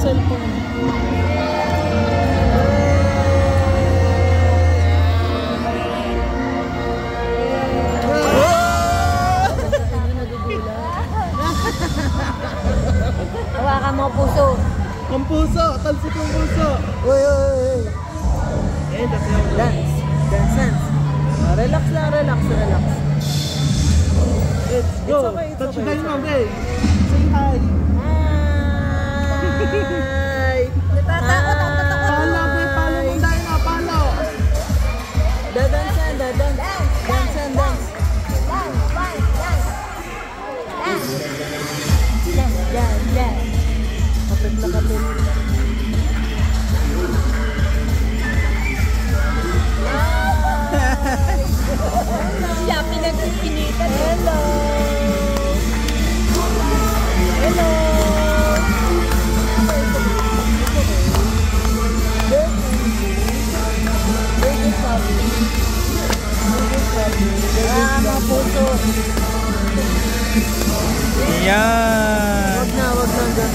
cellphone. Hawakan mo puso. Ang puso, talsik ang puso. Uy, uy, uy. Dance. Dance. Relax lang, relax. Let's go. It's okay, Touch your mom, hey. Say hi. Hi. Natatakot. Palo, may palo mong tayo na, palo. Dance. Kapit na kapit. Siya pinag-pinitan. Hello. Mga puso. Yan. Wag na dyan.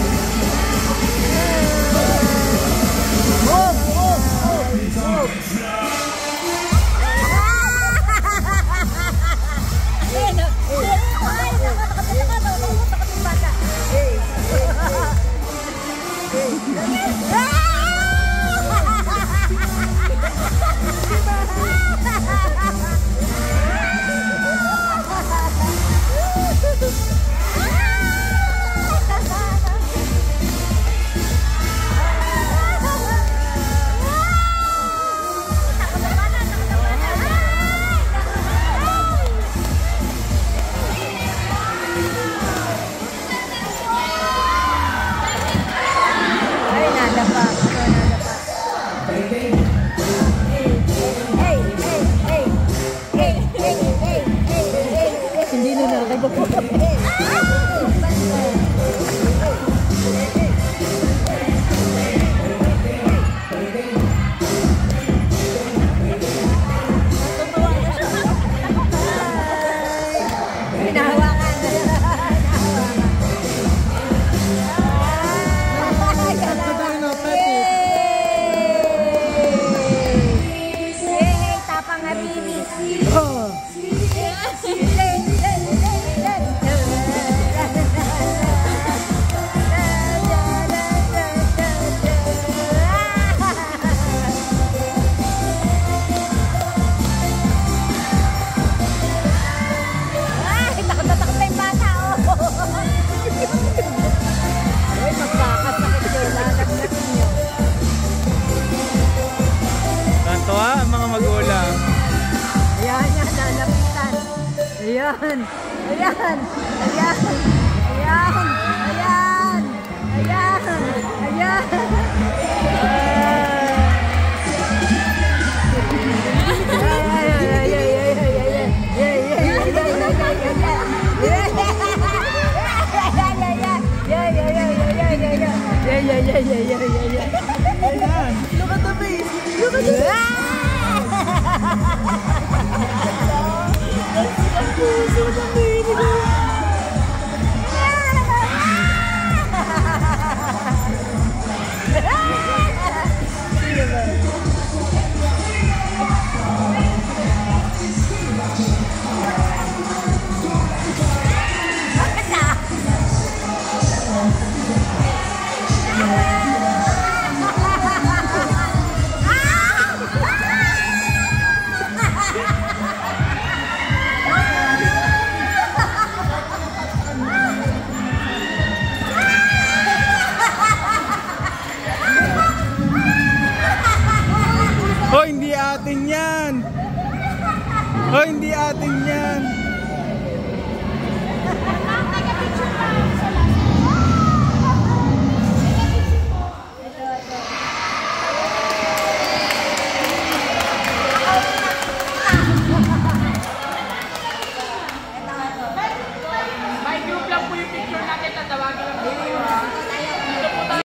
Hindi na nakakagawa. Ang mga magulang. Ayan, lalapitan. Ayan. Yeah.